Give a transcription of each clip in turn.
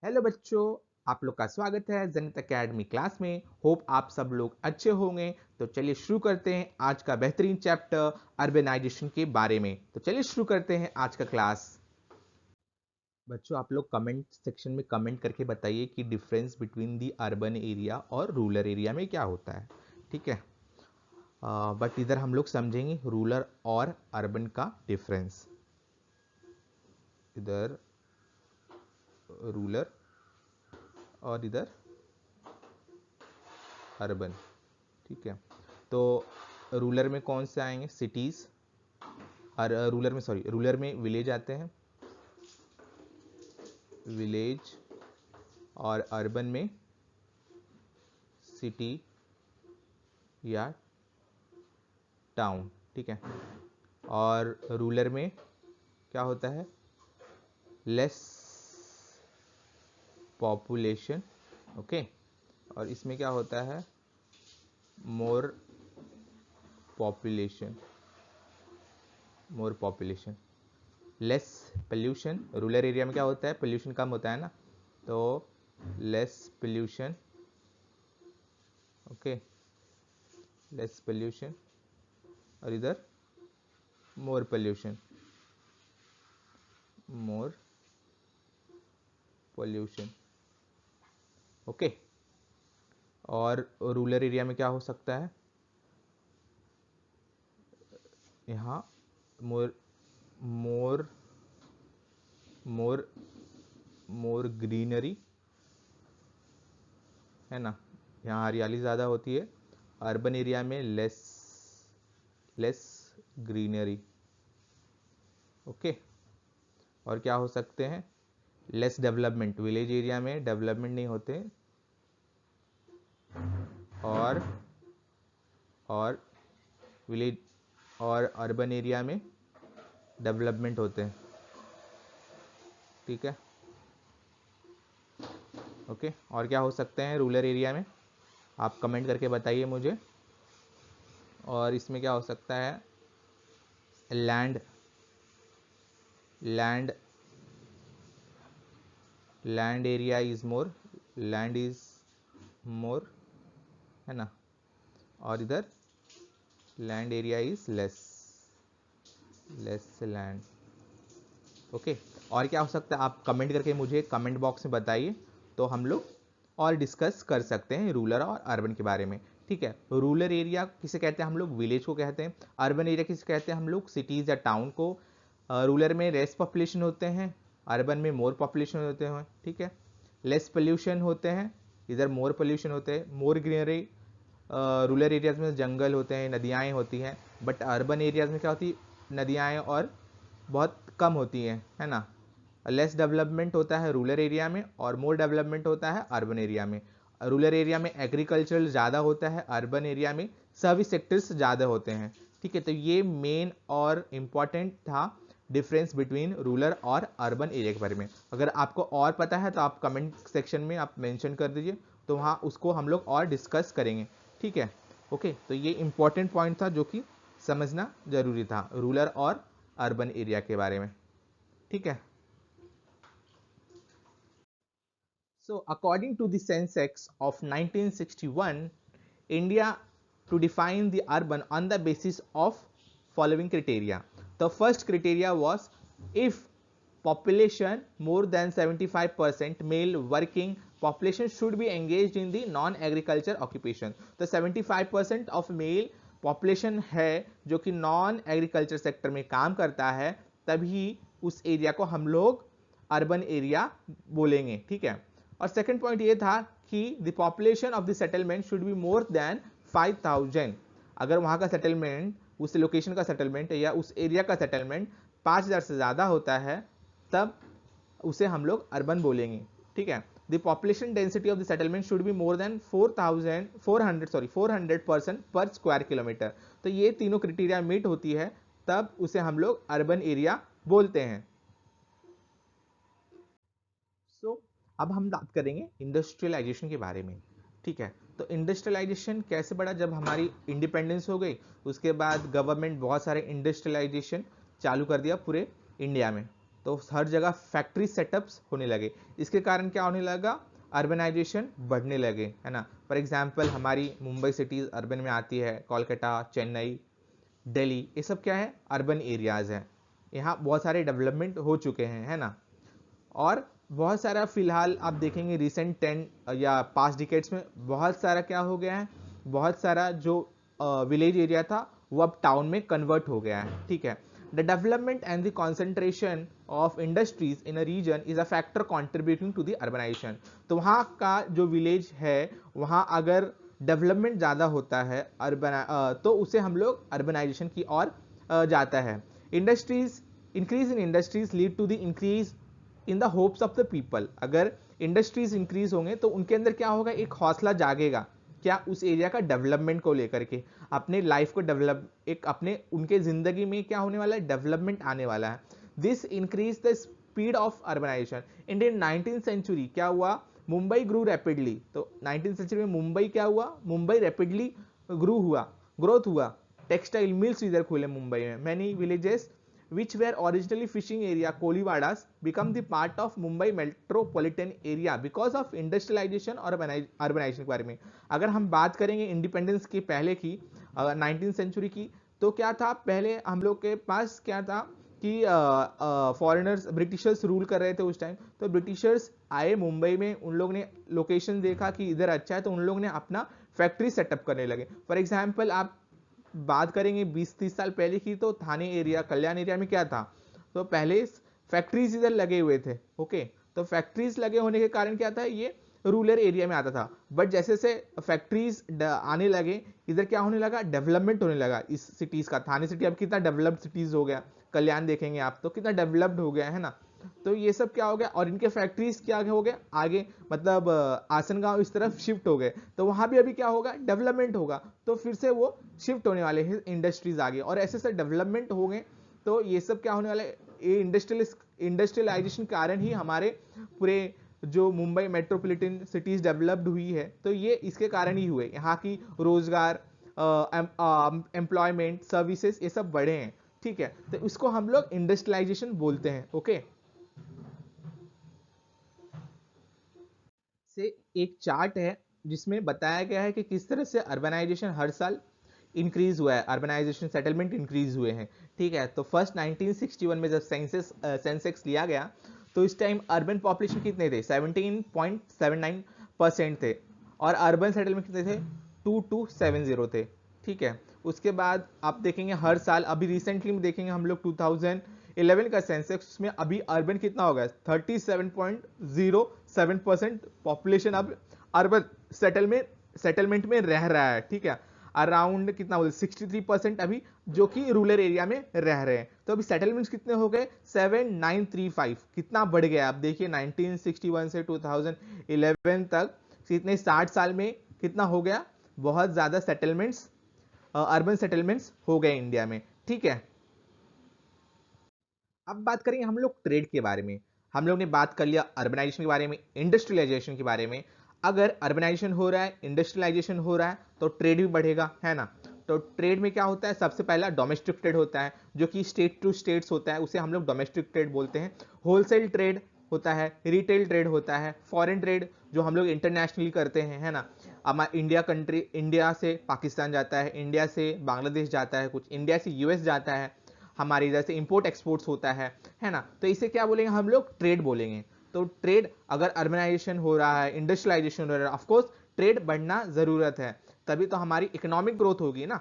Hello बच्चों, आप लोग का स्वागत है जनित एकेडमी क्लास में। होप आप सब लोग अच्छे होंगे। तो चलिए शुरू करते हैं आज का बेहतरीन चैप्टर अर्बनाइजेशन के बारे में। तो चलिए शुरू करते हैं आज का क्लास। बच्चों, आप लोग कमेंट सेक्शन में कमेंट करके बताइए कि difference between the urban area और रूरल एरिया में क्या होता है। ठीक है, बट इधर हम लोग समझेंगे रूरल और अर्बन का डिफरेंस। इधर रूरल और इधर अर्बन। ठीक है, तो रूरल में कौन से आएंगे? सिटीज़। और रूरल में विलेज आते हैं, विलेज। और अर्बन में सिटी या टाउन। ठीक है, और रूरल में क्या होता है? Less population. ओके, और इसमें क्या होता है? More population. More population, less pollution. Rural area में क्या होता है? पोल्यूशन कम होता है ना, तो less pollution. Okay, less pollution. और इधर मोर पोल्यूशन, मोर पोल्यूशन। ओके, और रूरल एरिया में क्या हो सकता है? यहाँ मोर मोर मोर मोर ग्रीनरी है ना, यहाँ हरियाली ज़्यादा होती है। अर्बन एरिया में लेस लेस ग्रीनरी। ओके, और क्या हो सकते हैं? Less development. विलेज एरिया में डेवलपमेंट नहीं होते, और और विलेज और अर्बन एरिया में डेवलपमेंट होते हैं। ठीक है, ओके, और क्या हो सकते हैं रूरल एरिया में? आप कमेंट करके बताइए मुझे। और इसमें क्या हो सकता है? Land land land area is more, land is more, है ना। और इधर land area is less, less land. Okay, और क्या हो सकता है? आप कमेंट करके मुझे कमेंट बॉक्स में बताइए, तो हम लोग और डिस्कस कर सकते हैं रूरल और अर्बन के बारे में। ठीक है, रूरल एरिया किसे कहते हैं? हम लोग विलेज को कहते हैं। अर्बन एरिया किसे कहते हैं? हम लोग सिटीज़ या टाउन को। रूरल में लेस पॉपुलेशन होते हैं, अर्बन में मोर पॉपुलेशन होते हैं। ठीक है, लेस पोल्यूशन होते हैं, इधर मोर पोल्यूशन होते हैं। मोर ग्रीनरी, रूरल एरियाज में जंगल होते हैं, नदियाँ होती हैं। बट अर्बन एरियाज में क्या होती है? नदियाँ और बहुत कम होती है ना। लेस डेवलपमेंट होता है रूरल एरिया में, और मोर डेवलपमेंट होता है अर्बन एरिया में। रूरल एरिया में एग्रीकल्चर ज़्यादा होता है, अर्बन एरिया में सर्विस सेक्टर्स ज़्यादा होते हैं। ठीक है, तो ये मेन और इम्पॉर्टेंट था डिफरेंस बिटवीन रूरल और अर्बन एरिया के बारे में। अगर आपको और पता है तो आप कमेंट सेक्शन में आप मेंशन कर दीजिए, तो वहाँ उसको हम लोग और डिस्कस करेंगे। ठीक है, ओके, तो ये इंपॉर्टेंट पॉइंट था जो कि समझना जरूरी था रूरल और अर्बन एरिया के बारे में। ठीक है, so according to the Census of 1961, India to define the urban on the basis of following criteria. The first criteria was if population more than 75% male working population should be engaged in the non-agriculture occupation. तो 75% of male population है जो कि non agriculture sector में काम करता है, तभी उस एरिया को हम लोग अर्बन एरिया बोलेंगे। ठीक है, और सेकंड पॉइंट ये था कि the population of the settlement should be more than 5000। अगर वहां का सेटलमेंट, उस लोकेशन का सेटलमेंट या उस एरिया का सेटलमेंट 5000 से ज़्यादा होता है, तब उसे हम लोग अर्बन बोलेंगे। ठीक है, the population density of the settlement should be more than 400 person पर स्क्वायर किलोमीटर। तो ये तीनों क्राइटेरिया मीट होती है, तब उसे हम लोग अर्बन एरिया बोलते हैं। सो अब हम बात करेंगे इंडस्ट्रियलाइजेशन के बारे में। ठीक है, तो इंडस्ट्रियलाइजेशन कैसे बढ़ा? जब हमारी इंडिपेंडेंस हो गई, उसके बाद गवर्नमेंट बहुत सारे इंडस्ट्रियलाइजेशन चालू कर दिया पूरे इंडिया में। तो हर जगह फैक्ट्री सेटअप्स होने लगे। इसके कारण क्या होने लगा, अर्बनाइजेशन बढ़ने लगे, है ना। फॉर एग्जांपल हमारी मुंबई सिटीज अर्बन में आती है, कोलकाता, चेन्नई, दिल्ली, ये सब क्या है, अर्बन एरियाज़ हैं। यहाँ बहुत सारे डेवलपमेंट हो चुके हैं, है ना। और बहुत सारा फिलहाल आप देखेंगे रिसेंट 10 या पास्ट डिकेड्स में बहुत सारा क्या हो गया है, बहुत सारा जो विलेज एरिया था वो अब टाउन में कन्वर्ट हो गया है, ठीक है। The development and the concentration of industries in a region is a factor contributing to the urbanisation. तो वहाँ का जो विलेज है वहाँ अगर डेवलपमेंट ज़्यादा होता है तो उसे हम लोग अर्बनाइजेशन की ओर जाता है। Industries, increase in industries lead to the increase in the hopes of the people. अगर इंडस्ट्रीज इंक्रीज होंगे तो उनके अंदर क्या होगा, एक हौसला जागेगा, क्या, उस एरिया का डेवलपमेंट को लेकर के, अपने लाइफ को डेवलप, एक अपने उनके जिंदगी में क्या होने वाला है, डेवलपमेंट आने वाला है। This increase the speed of urbanisation. Indian 19th century क्या हुआ, मुंबई ग्रू रैपिडली। तो 19th सेंचुरी में मुंबई क्या हुआ, मुंबई रैपिडली ग्रोथ हुआ। टेक्सटाइल मिल्स इधर खुले मुंबई में। Many villages which were originally fishing area Koliwadas become the part of Mumbai metropolitan area because of industrialization और urbanization के बारे में। अगर हम बात करेंगे इंडिपेंडेंस के पहले की, 19th सेंचुरी की, तो क्या था, पहले हम लोग के पास क्या था कि फॉरेनर्स, ब्रिटिशर्स रूल कर रहे थे उस टाइम। तो ब्रिटिशर्स आए मुंबई में, उन लोग ने लोकेशन देखा कि इधर अच्छा है, तो उन लोग ने अपना फैक्ट्री सेटअप करने लगे। फॉर एग्जाम्पल आप बात करेंगे 20-30 साल पहले की, तो थाने एरिया, कल्याण एरिया में क्या था, तो पहले फैक्ट्रीज इधर लगे हुए थे, ओके। तो फैक्ट्रीज लगे होने के कारण क्या था, ये रूरल एरिया में आता था। बट जैसे जैसे फैक्ट्रीज आने लगे, इधर क्या होने लगा, डेवलपमेंट होने लगा इस सिटीज का। थाने सिटी अब कितना डेवलप्ड सिटीज हो गया, कल्याण देखेंगे आप तो कितना डेवलप्ड हो गया है ना। तो ये सब क्या हो गया, और इनके फैक्ट्रीज क्या हो गया आगे, मतलब आसनगांव इस तरफ शिफ्ट हो गए, तो वहां भी अभी क्या होगा, डेवलपमेंट होगा। तो फिर से वो शिफ्ट होने वाले हैं इंडस्ट्रीज आगे, और ऐसे ऐसे डेवलपमेंट हो गए। तो ये सब क्या होने वाला है, ये इंडस्ट्रियलाइजेशन कारण ही हमारे पूरे जो मुंबई मेट्रोपॉलिटन सिटीज डेवलप्ड हुई है, तो ये इसके कारण ही हुए। यहाँ की रोजगार, एम्प्लॉयमेंट, सर्विसेज, ये सब बढ़े हैं, ठीक है। तो इसको हम लोग इंडस्ट्रियलाइजेशन बोलते हैं, ओके। से एक चार्ट है जिसमें बताया गया है कि किस तरह से अर्बनाइजेशन हर साल इंक्रीज हुआ है, अर्बनाइजेशन सेटलमेंट इंक्रीज हुए हैं, ठीक है। तो फर्स्ट 1961 में जब सेंसेक्स लिया गया, तो इस टाइम अर्बन पॉपुलेशन कितने थे, 17.79% थे, और अर्बन सेटलमेंट कितने थे, 2270 थे, ठीक है। उसके बाद आप देखेंगे हर साल, अभी रिसेंटली में देखेंगे हम लोग 2011 का सेंसेक्स, उसमें अभी अर्बन कितना हो गया, 37.07% पॉपुलेशन अब अर्बन सेटलमेंट में रह रहा है, ठीक है। अराउंड कितना बोलते 63% अभी जो कि रूरल एरिया में रह रहे हैं। तो अभी सेटलमेंट्स कितने हो गए, 7935, कितना बढ़ गया आप देखिए, 1961 से 2011 तक, कितने 60 साल में कितना हो गया, बहुत ज्यादा सेटलमेंट्स, अर्बन सेटलमेंट्स हो गए इंडिया में, ठीक है। अब बात करेंगे हम लोग ट्रेड के बारे में। हम लोग ने बात कर लिया अर्बनाइजेशन के बारे में, इंडस्ट्रियलाइजेशन के बारे में। अगर अर्बनाइजेशन हो रहा है, इंडस्ट्रियलाइजेशन हो रहा है, तो ट्रेड भी बढ़ेगा, है ना। तो ट्रेड में क्या होता है, सबसे पहला डोमेस्टिक ट्रेड होता है, जो कि स्टेट टू स्टेट्स होता है, उसे हम लोग डोमेस्टिक ट्रेड बोलते हैं। होलसेल ट्रेड होता है, रिटेल ट्रेड होता है, फॉरेन ट्रेड जो हम लोग इंटरनेशनली करते हैं, है ना। हमारा इंडिया से पाकिस्तान जाता है, इंडिया से बांग्लादेश जाता है, कुछ इंडिया से यूएस जाता है, हमारे इधर से इंपोर्ट एक्सपोर्ट्स होता है ना। तो इसे क्या बोलेंगे हम लोग, ट्रेड बोलेंगे। तो ट्रेड, अगर अर्बनाइजेशन हो रहा है, इंडस्ट्रियलाइजेशन हो रहा है, ऑफकोर्स ट्रेड बढ़ना जरूरत है, तभी तो हमारी इकोनॉमिक ग्रोथ होगी ना।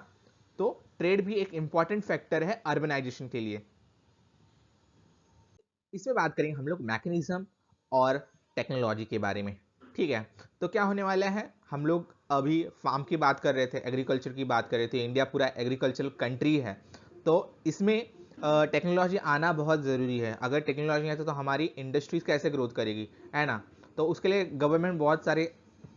तो ट्रेड भी एक इंपॉर्टेंट फैक्टर है अर्बनाइजेशन के लिए। इसमें बात करेंगे हम लोग मैकेनिज्म और टेक्नोलॉजी के बारे में, ठीक है। तो क्या होने वाला है, हम लोग अभी फार्म की बात कर रहे थे, एग्रीकल्चर की बात कर रहे थे, इंडिया पूरा एग्रीकल्चरल कंट्री है। तो इसमें टेक्नोलॉजी आना बहुत ज़रूरी है। अगर टेक्नोलॉजी नहीं आती तो हमारी इंडस्ट्रीज कैसे ग्रोथ करेगी, है ना। तो उसके लिए गवर्नमेंट बहुत सारे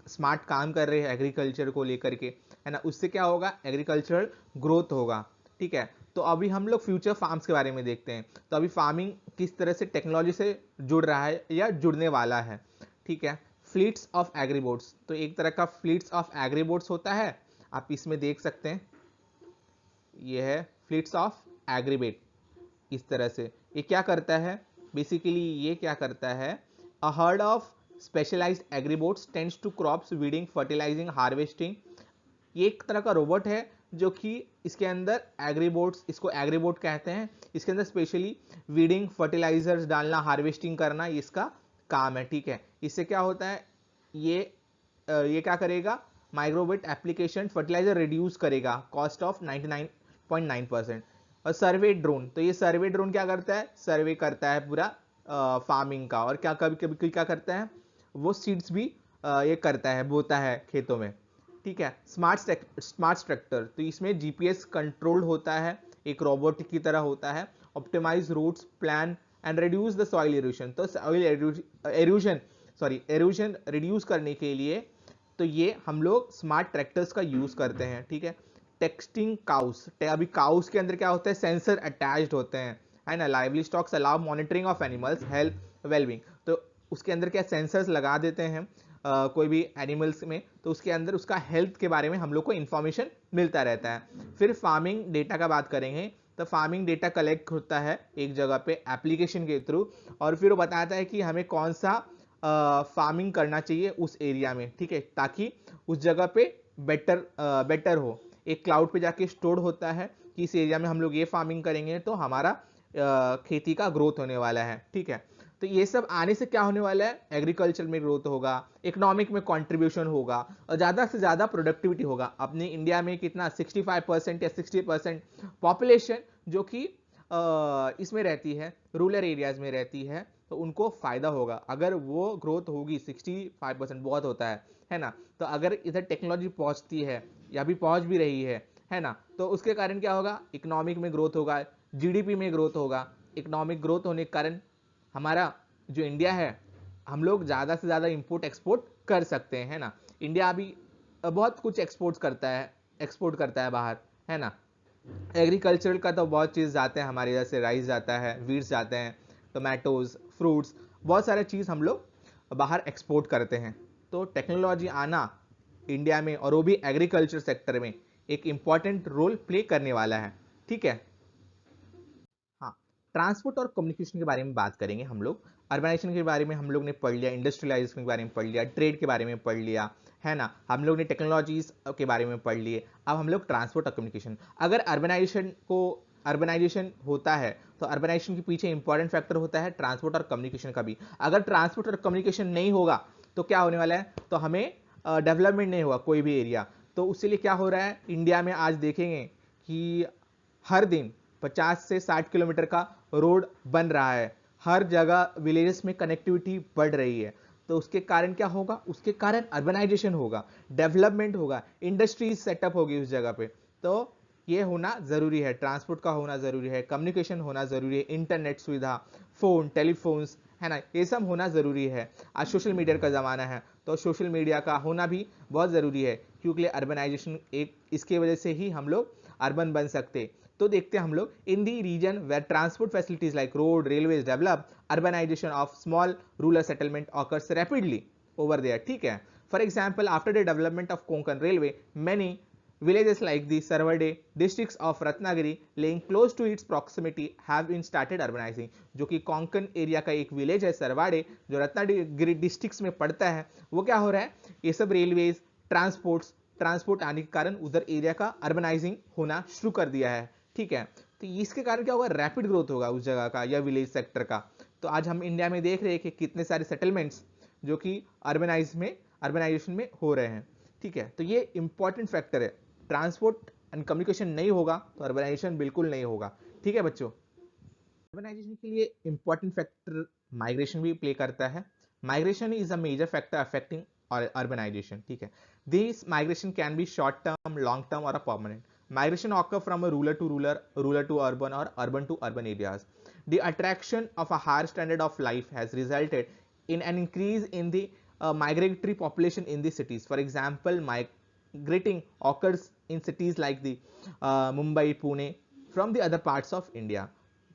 स्मार्ट काम कर रहे हैं एग्रीकल्चर को लेकर के, है ना। उससे क्या होगा, एग्रीकल्चरल ग्रोथ होगा, ठीक है। तो अभी हम लोग फ्यूचर फार्म्स के बारे में देखते हैं। तो अभी फार्मिंग किस तरह से टेक्नोलॉजी से जुड़ रहा है या जुड़ने वाला है, ठीक है। फ्लीट्स ऑफ एग्रीबोट्स, तो एक तरह का फ्लीट्स ऑफ एग्रीबोट्स होता है, आप इसमें देख सकते हैं, ये है फ्लीट्स ऑफ एग्रीबेट। इस तरह से ये क्या करता है, बेसिकली ये क्या करता है, a herd of specialised agribots tends to crops, weeding, fertilising, harvesting. ये एक तरह का रोबोट है जो कि इसके अंदर एग्रीबोट्स, इसको एग्रीबोट कहते हैं, इसके अंदर स्पेशली वीडिंग, फर्टिलाइजर्स डालना, हार्वेस्टिंग करना इसका काम है। ठीक है, इससे क्या होता है, ये क्या करेगा, माइक्रोबिट एप्लीकेशन फर्टिलाइजर रिड्यूस करेगा कॉस्ट ऑफ 99.9%। और सर्वे ड्रोन, तो ये सर्वे ड्रोन क्या करता है, सर्वे करता है पूरा फार्मिंग का, और क्या कभी कभी क्या करता है, वो सीड्स भी ये करता है, बोता है खेतों में। ठीक है, स्मार्ट ट्रैक्टर, तो इसमें जीपीएस कंट्रोल्ड होता है, एक रोबोट की तरह होता है। Optimise routes, plan and reduce the soil erosion, तो सॉइल एरोजन रिड्यूस करने के लिए तो ये हम लोग स्मार्ट ट्रैक्टर्स का यूज करते हैं। ठीक है, टेक्सटिंग काउस, अभी काउस के अंदर क्या होता है, सेंसर अटैच्ड होते हैं, है ना। Lively stocks allow monitoring of animals health wellbeing, तो उसके अंदर क्या सेंसर्स लगा देते हैं कोई भी एनिमल्स में, तो उसके अंदर उसका हेल्थ के बारे में हम लोग को इंफॉर्मेशन मिलता रहता है। फिर फार्मिंग डेटा का बात करेंगे, तो फार्मिंग डेटा कलेक्ट होता है एक जगह पे एप्लीकेशन के थ्रू, और फिर वो बताता है कि हमें कौन सा फार्मिंग करना चाहिए उस एरिया में। ठीक है, ताकि उस जगह पे बेटर हो। एक क्लाउड पे जाके स्टोर होता है कि इस एरिया में हम लोग ये फार्मिंग करेंगे तो हमारा खेती का ग्रोथ होने वाला है। ठीक है, तो ये सब आने से क्या होने वाला है, एग्रीकल्चर में ग्रोथ होगा, इकोनॉमिक में कंट्रीब्यूशन होगा, और ज़्यादा से ज़्यादा प्रोडक्टिविटी होगा। अपने इंडिया में कितना 65% या 60% पॉपुलेशन जो कि इसमें रहती है, रूरल एरियाज में रहती है, तो उनको फायदा होगा अगर वो ग्रोथ होगी। 65% बहुत होता है ना। तो अगर इधर टेक्नोलॉजी पहुंचती है या भी पहुंच भी रही है ना, तो उसके कारण क्या होगा, इकोनॉमिक में ग्रोथ होगा, जीडीपी में ग्रोथ होगा। इकोनॉमिक ग्रोथ होने के कारण हमारा जो इंडिया है, हम लोग ज़्यादा से ज़्यादा इंपोर्ट एक्सपोर्ट कर सकते हैं, है ना। इंडिया अभी बहुत कुछ एक्सपोर्ट करता है बाहर, है ना। एग्रीकल्चर का तो बहुत चीज़ जाते हैं हमारे इधर से, राइस जाता है, वीट्स जाते हैं, टोमेटोज, फ्रूट्स, बहुत सारे चीज़ हम लोग बाहर एक्सपोर्ट करते हैं। तो टेक्नोलॉजी आना इंडिया में, और वो भी एग्रीकल्चर सेक्टर में, एक इम्पॉर्टेंट रोल प्ले करने वाला है। ठीक है, हाँ, ट्रांसपोर्ट और कम्युनिकेशन के बारे में बात करेंगे हम लोग। अर्बनाइजेशन के बारे में हम लोग ने पढ़ लिया, इंडस्ट्रियलाइजेशन के बारे में पढ़ लिया, ट्रेड के बारे में पढ़ लिया, है ना। हम लोग ने टेक्नोलॉजीज के बारे में पढ़ लिए। अब हम लोग ट्रांसपोर्ट और कम्युनिकेशन, अगर अर्बनाइजेशन होता है तो अर्बनाइजेशन के पीछे इंपॉर्टेंट फैक्टर होता है ट्रांसपोर्ट और कम्युनिकेशन का भी। अगर ट्रांसपोर्ट और कम्युनिकेशन नहीं होगा तो क्या होने वाला है, तो हमें डेवलपमेंट नहीं होगा कोई भी एरिया। तो उसके लिए क्या हो रहा है, इंडिया में आज देखेंगे कि हर दिन 50 से 60 किलोमीटर का रोड बन रहा है, हर जगह विलेजेस में कनेक्टिविटी बढ़ रही है। तो उसके कारण क्या होगा, उसके कारण अर्बनाइजेशन होगा, डेवलपमेंट होगा, इंडस्ट्रीज सेटअप होगी उस जगह पे। तो ये होना जरूरी है, ट्रांसपोर्ट का होना जरूरी है, कम्युनिकेशन होना जरूरी है, इंटरनेट सुविधा, फोन, टेलीफोन्स, है ना, ये सब होना जरूरी है। आज सोशल मीडिया का जमाना है, तो सोशल मीडिया का होना भी बहुत जरूरी है, क्योंकि अर्बनाइजेशन एक इसके वजह से ही हम लोग अर्बन बन सकते। तो देखते हैं हम लोग, in the region where transport facilities like road, railways develop, urbanisation of small rural settlement occurs rapidly over there. ठीक है, for example after the development of Konkan railway, many villages like the Sarvade districts of Ratnagiri laying close to its proximity have been started urbanizing। जो कि Konkan area का एक village है सरवाड़े, जो Ratnagiri districts में पड़ता है, वो क्या हो रहा है, ये सब रेलवेज, ट्रांसपोर्ट आने के कारण उधर एरिया का अर्बनाइजिंग होना शुरू कर दिया है। ठीक है, तो इसके कारण क्या होगा, रैपिड ग्रोथ होगा उस जगह का या विलेज सेक्टर का। तो आज हम इंडिया में देख रहे हैं कि कितने सारे सेटलमेंट्स जो कि अर्बनाइजेशन में हो रहे हैं। ठीक है, तो ये इंपॉर्टेंट फैक्टर है। ट्रांसपोर्ट एंड कम्युनिकेशन नहीं होगा तो अर्बनाइजेशन बिल्कुल नहीं होगा। ठीक है बच्चों, अर्बनाइजेशन के लिए इंपॉर्टेंट फैक्टर माइग्रेशन भी प्ले करता है। Migration is a major factor affecting urbanisation. ठीक है, this migration can be short term, long term और a permanent. Migration occur from a rural to urban or urban to urban areas. The attraction of a higher standard of life has resulted in an increase in the migratory population in the cities. For example, migrating occurs in cities like the Mumbai, Pune from the other parts of India.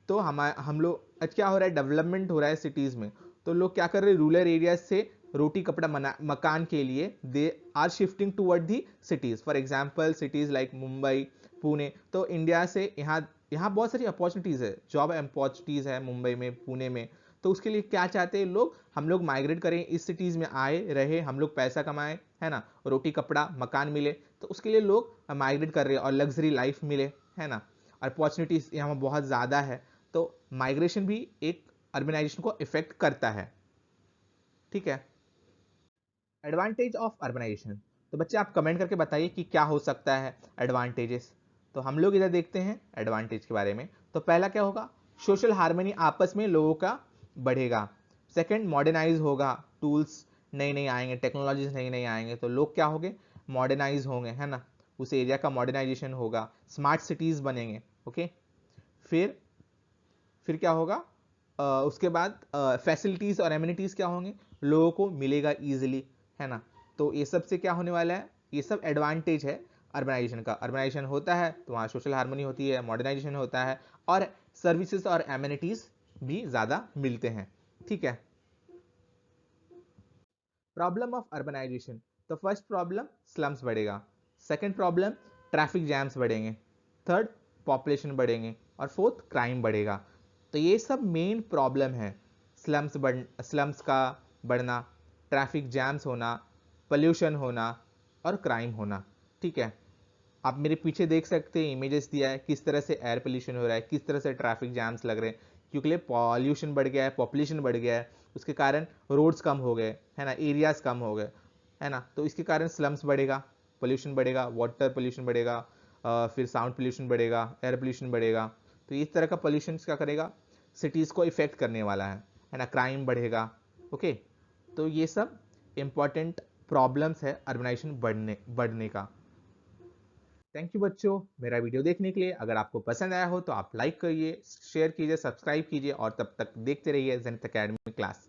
तो हम लोग आज क्या हो रहा है, development हो रहा है सिटीज में, तो लोग क्या कर रहे हैं, रूरल एरिया से रोटी कपड़ा मकान के लिए they are shifting toward the cities. For example cities like Mumbai, Pune. तो इंडिया से यहाँ बहुत सारी अपॉर्चुनिटीज है, जॉब अपॉर्चुनिटीज है मुंबई में, पुणे में। तो उसके लिए क्या चाहते हैं लोग, हम लोग माइग्रेट करें, इस सिटीज़ में आए रहे, हम लोग पैसा कमाएं, है ना, रोटी कपड़ा मकान मिले, तो उसके लिए लोग माइग्रेट कर रहे हैं और लग्जरी लाइफ मिले, है ना, अपॉर्चुनिटीज यहाँ बहुत ज़्यादा है। तो माइग्रेशन भी एक अर्बनाइजेशन को इफेक्ट करता है। ठीक है, एडवांटेज ऑफ अर्बनाइजेशन। तो बच्चे आप कमेंट करके बताइए कि क्या हो सकता है एडवांटेजेस। तो हम लोग इधर देखते हैं एडवांटेज के बारे में। तो पहला क्या होगा, सोशल हार्मनी आपस में लोगों का बढ़ेगा। सेकंड, मॉडर्नाइज होगा, टूल्स नए नए आएंगे, टेक्नोलॉजीज नई नई आएंगे, तो लोग क्या होंगे, मॉडर्नाइज होंगे, है ना, उस एरिया का मॉडर्नाइजेशन होगा, स्मार्ट सिटीज बनेंगे। ओके, फिर क्या होगा, उसके बाद फैसिलिटीज और एमिनिटीज क्या होंगे, लोगों को मिलेगा इजीली, है ना। तो ये सब से क्या होने वाला है, ये सब एडवांटेज है अर्बनाइजेशन का। अर्बनाइजेशन होता है तो वहाँ सोशल हार्मनी होती है, मॉडर्नाइजेशन होता है, और सर्विसेज और एमिनिटीज भी ज़्यादा मिलते हैं। ठीक है, प्रॉब्लम ऑफ अर्बनाइजेशन। तो फर्स्ट प्रॉब्लम, स्लम्स बढ़ेगा। सेकंड प्रॉब्लम, ट्रैफिक जैम्स बढ़ेंगे। थर्ड, पॉपुलेशन बढ़ेंगे। और फोर्थ, क्राइम बढ़ेगा। तो ये सब मेन प्रॉब्लम है, स्लम्स का बढ़ना, ट्रैफिक जैम्स होना, पोल्यूशन होना और क्राइम होना। ठीक है, आप मेरे पीछे देख सकते हैं, इमेजेस दिया है किस तरह से एयर पोल्यूशन हो रहा है, किस तरह से ट्रैफिक जैम्स लग रहे हैं, क्योंकि पॉल्यूशन बढ़ गया है, पॉपुलेशन बढ़ गया है, उसके कारण रोड्स कम हो गए, है ना, एरियाज कम हो गए, है ना, तो इसके कारण स्लम्स बढ़ेगा, पोल्यूशन बढ़ेगा, वाटर पोल्यूशन बढ़ेगा, फिर साउंड पोल्यूशन बढ़ेगा, एयर पोल्यूशन बढ़ेगा। तो इस तरह का पोल्यूशन क्या करेगा, सिटीज़ को इफेक्ट करने वाला है ना, क्राइम बढ़ेगा। ओके, तो ये सब इंपॉर्टेंट प्रॉब्लम्स है अर्बनाइजेशन बढ़ने का। थैंक यू बच्चों मेरा वीडियो देखने के लिए। अगर आपको पसंद आया हो तो आप लाइक करिए, शेयर कीजिए, सब्सक्राइब कीजिए और तब तक देखते रहिए जेनिथ एकेडमी क्लास।